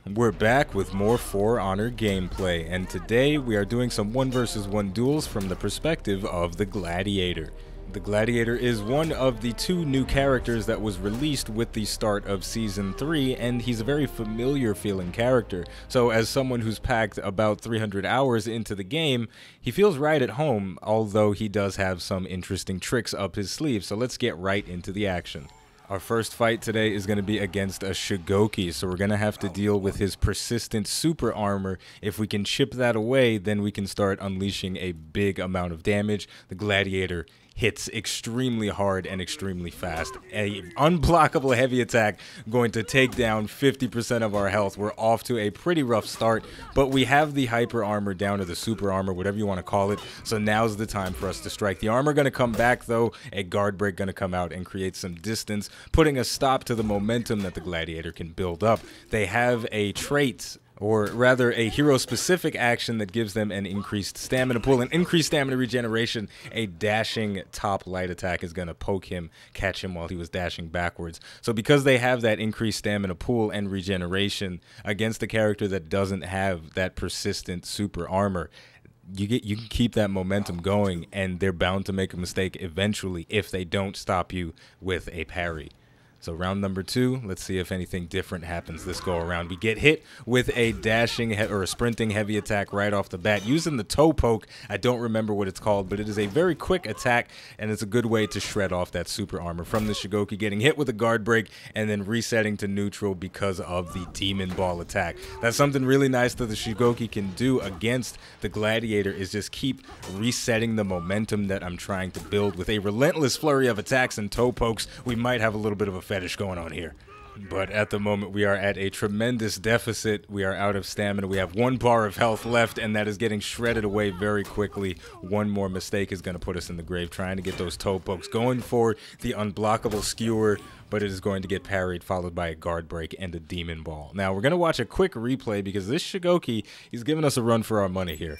We're back with more For Honor gameplay, and today we are doing some 1 vs 1 duels from the perspective of the Gladiator. The Gladiator is one of the 2 new characters that was released with the start of Season 3, and he's a very familiar feeling character. So as someone who's packed about 300 hours into the game, he feels right at home, although he does have some interesting tricks up his sleeve, so let's get right into the action. Our first fight today is going to be against a Shigoki, so we're going to have to deal with his persistent super armor. If we can chip that away, then we can start unleashing a big amount of damage. The Gladiator hits extremely hard and extremely fast. A unblockable heavy attack going to take down 50% of our health. We're off to a pretty rough start, but we have the hyper armor down to the super armor, whatever you want to call it, so now's the time for us to strike. The armor going to come back though, a guard break going to come out and create some distance, putting a stop to the momentum that the Gladiator can build up. They have a trait, or rather a hero-specific action that gives them an increased stamina pool, an increased stamina regeneration. A dashing top light attack is going to poke him, catch him while he was dashing backwards. So because they have that increased stamina pool and regeneration against a character that doesn't have that persistent super armor, you can keep that momentum going, and they're bound to make a mistake eventually if they don't stop you with a parry. So round number 2, let's see if anything different happens this go around. We get hit with a dashing or a sprinting heavy attack right off the bat using the toe poke. I don't remember what it's called, but it is a very quick attack, and it's a good way to shred off that super armor from the Shigoki, getting hit with a guard break and then resetting to neutral because of the demon ball attack. That's something really nice that the Shigoki can do against the Gladiator, is just keep resetting the momentum that I'm trying to build with a relentless flurry of attacks and toe pokes. We might have a little bit of a fetish going on here, but at the moment we are at a tremendous deficit. We are out of stamina. We have 1 bar of health left, and that is getting shredded away very quickly. One more mistake is going to put us in the grave, trying to get those toe pokes, going for the unblockable skewer, but it is going to get parried, followed by a guard break and a demon ball. Now we're going to watch a quick replay because this Shigoki, he's giving us a run for our money here.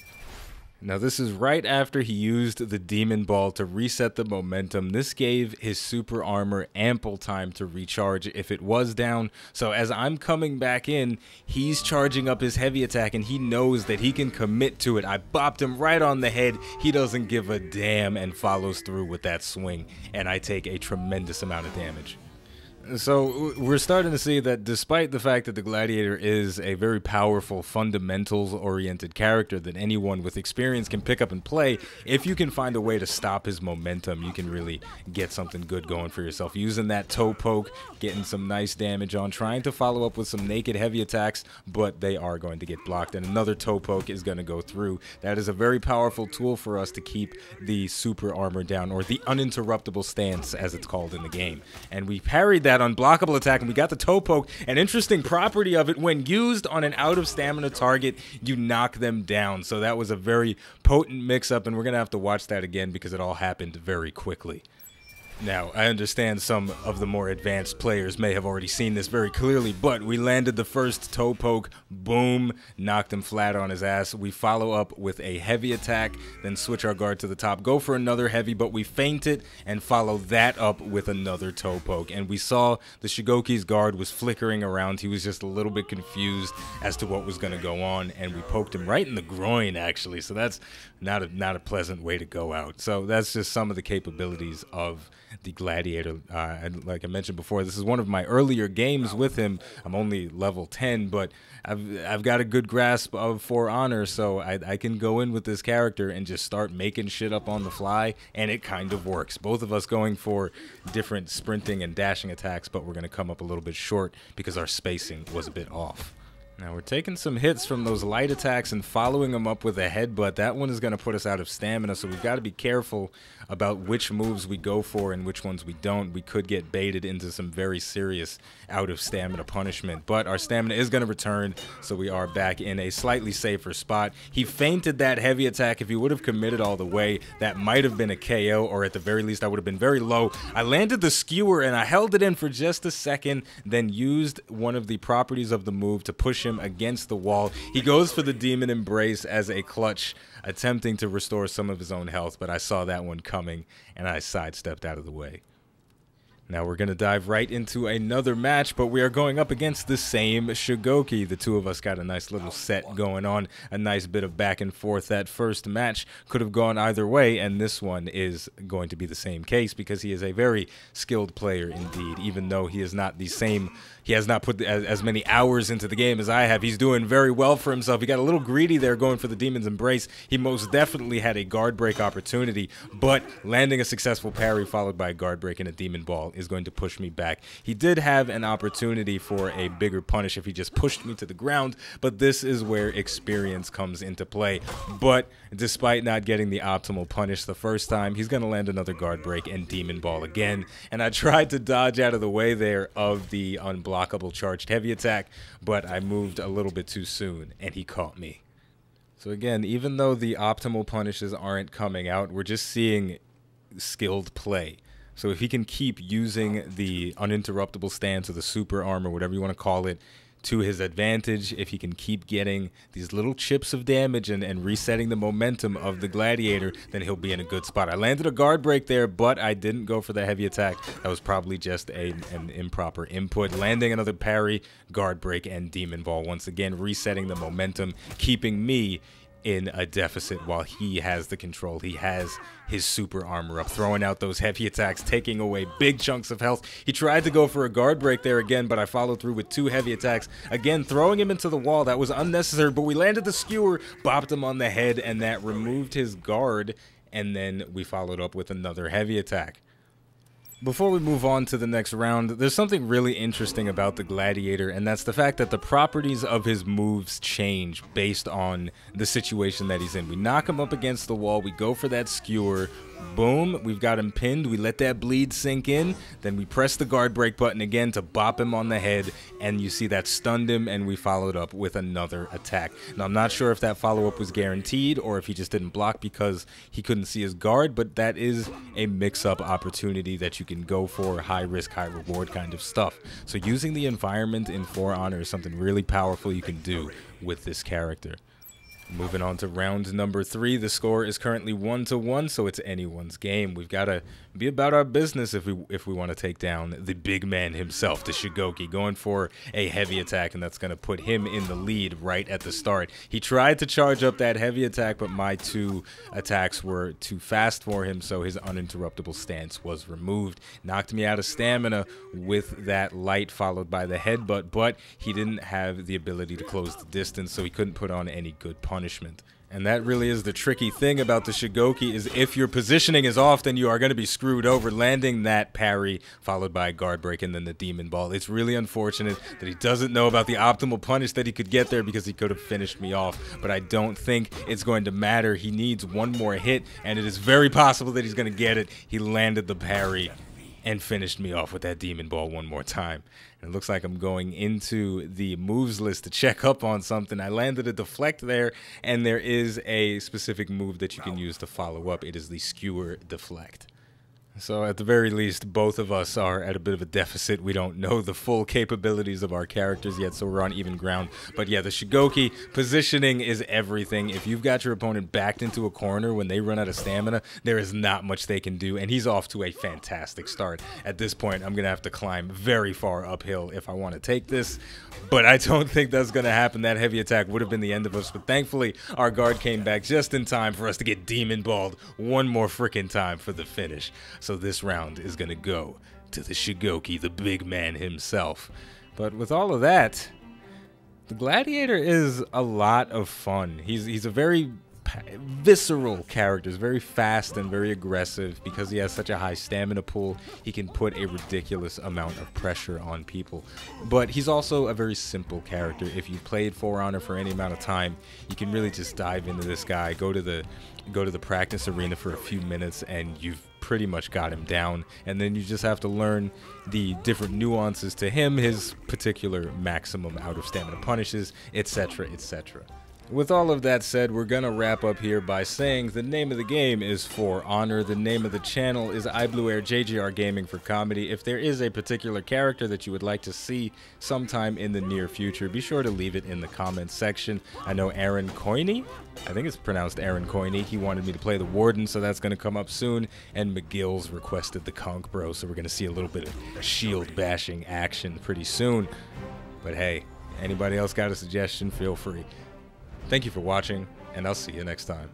Now this is right after he used the demon ball to reset the momentum. This gave his super armor ample time to recharge if it was down. So as I'm coming back in, he's charging up his heavy attack, and he knows that he can commit to it. I bopped him right on the head. He doesn't give a damn and follows through with that swing, and I take a tremendous amount of damage. So we're starting to see that despite the fact that the Gladiator is a very powerful, fundamentals-oriented character that anyone with experience can pick up and play, if you can find a way to stop his momentum, you can really get something good going for yourself. Using that toe poke, getting some nice damage on, trying to follow up with some naked heavy attacks, but they are going to get blocked, and another toe poke is going to go through. That is a very powerful tool for us to keep the super armor down, or the uninterruptible stance as it's called in the game. And we parried that unblockable attack, and we got the toe poke. An interesting property of it, when used on an out of stamina target, you knock them down. So that was a very potent mix-up, and we're gonna have to watch that again because it all happened very quickly. Now, I understand some of the more advanced players may have already seen this very clearly, but we landed the first toe poke, boom, knocked him flat on his ass. We follow up with a heavy attack, then switch our guard to the top, go for another heavy, but we feint it and follow that up with another toe poke. And we saw the Shigoki's guard was flickering around. He was just a little bit confused as to what was going to go on, and we poked him right in the groin, actually. So that's not a pleasant way to go out. So that's just some of the capabilities of the Gladiator. And like I mentioned before, this is one of my earlier games with him. I'm only level 10, but I've got a good grasp of For Honor, so I can go in with this character and just start making shit up on the fly, and it kind of works. Both of us going for different sprinting and dashing attacks, but we're going to come up a little bit short because our spacing was a bit off. Now we're taking some hits from those light attacks and following them up with a headbutt. That one is going to put us out of stamina, so we've got to be careful about which moves we go for and which ones we don't. We could get baited into some very serious out of stamina punishment, but our stamina is going to return, so we are back in a slightly safer spot. He feinted that heavy attack. If he would have committed all the way, that might have been a KO, or at the very least I would have been very low. I landed the skewer and I held it in for just a second, then used one of the properties of the move to push him against the wall. He goes for the demon embrace as a clutch, attempting to restore some of his own health, but I saw that one coming and I sidestepped out of the way. Now we're going to dive right into another match, but we are going up against the same Shigoki. The two of us got a nice little set going on, a nice bit of back and forth. That first match could have gone either way, and this one is going to be the same case because he is a very skilled player indeed, even though he is not the same. He has not put as many hours into the game as I have. He's doing very well for himself. He got a little greedy there going for the Demon's Embrace. He most definitely had a guard break opportunity, but landing a successful parry followed by a guard break and a Demon Ball is going to push me back. He did have an opportunity for a bigger punish if he just pushed me to the ground, but this is where experience comes into play. But despite not getting the optimal punish the first time, he's going to land another guard break and Demon Ball again. And I tried to dodge out of the way there of the unblockable charged heavy attack, but I moved a little bit too soon and he caught me. So again, even though the optimal punishes aren't coming out, we're just seeing skilled play. So if he can keep using the uninterruptible stance or the super armor, whatever you want to call it, to his advantage, if he can keep getting these little chips of damage and resetting the momentum of the Gladiator, then he'll be in a good spot. I landed a guard break there, but I didn't go for the heavy attack. That was probably just an improper input. Landing another parry, guard break, and Demon Ball. Once again, resetting the momentum, keeping me in a deficit while he has the control. He has his super armor up, throwing out those heavy attacks, taking away big chunks of health. He tried to go for a guard break there again, but I followed through with two heavy attacks. Again, throwing him into the wall. That was unnecessary, but we landed the skewer, bopped him on the head, and that removed his guard, and then we followed up with another heavy attack. Before we move on to the next round, there's something really interesting about the Gladiator, and that's the fact that the properties of his moves change based on the situation that he's in. We knock him up against the wall, we go for that skewer, boom, we've got him pinned, we let that bleed sink in, then we press the guard break button again to bop him on the head, and you see that stunned him, and we followed up with another attack. Now, I'm not sure if that follow-up was guaranteed, or if he just didn't block because he couldn't see his guard, but that is a mix-up opportunity that you can go for, high risk, high reward kind of stuff. So using the environment in For Honor is something really powerful you can do with this character. Moving on to round number 3, the score is currently 1-1, so it's anyone's game. We've got to be about our business if we want to take down the big man himself, the Shigoki, going for a heavy attack, and that's going to put him in the lead right at the start. He tried to charge up that heavy attack, but my two attacks were too fast for him, so his uninterruptible stance was removed. Knocked me out of stamina with that light followed by the headbutt, but he didn't have the ability to close the distance, so he couldn't put on any good punishment. And that really is the tricky thing about the Shigoki, is if your positioning is off, then you are going to be screwed over. Landing that parry followed by a guard break and then the Demon Ball. It's really unfortunate that he doesn't know about the optimal punish that he could get there, because he could have finished me off. But I don't think it's going to matter. He needs one more hit, and it is very possible that he's going to get it. He landed the parry and finished me off with that Demon Ball one more time. And it looks like I'm going into the moves list to check up on something. I landed a deflect there, and there is a specific move that you can use to follow up. It is the skewer deflect. So at the very least, both of us are at a bit of a deficit. We don't know the full capabilities of our characters yet, so we're on even ground. But yeah, the Shigoki, positioning is everything. If you've got your opponent backed into a corner when they run out of stamina, there is not much they can do, and he's off to a fantastic start. At this point, I'm going to have to climb very far uphill if I want to take this, but I don't think that's going to happen. That heavy attack would have been the end of us, but thankfully, our guard came back just in time for us to get Demon Balled one more freaking time for the finish. So this round is going to go to the Shigoki, the big man himself. But with all of that, the Gladiator is a lot of fun. He's a very visceral character. He's very fast and very aggressive. Because he has such a high stamina pool, he can put a ridiculous amount of pressure on people. But he's also a very simple character. If you've played For Honor for any amount of time, you can really just dive into this guy, go to the practice arena for a few minutes, and you've pretty much got him down, and then you just have to learn the different nuances to him, his particular maximum out of stamina punishes, etc., etc. With all of that said, we're gonna wrap up here by saying the name of the game is For Honor. The name of the channel is iBluairJgR Gaming for Comedy. If there is a particular character that you would like to see sometime in the near future, be sure to leave it in the comments section. I know Aaron Coiney, I think it's pronounced Aaron Coiney, he wanted me to play the Warden, so that's gonna come up soon. And McGill's requested the Conk Bro, so we're gonna see a little bit of shield bashing action pretty soon. But hey, anybody else got a suggestion, feel free. Thank you for watching, and I'll see you next time.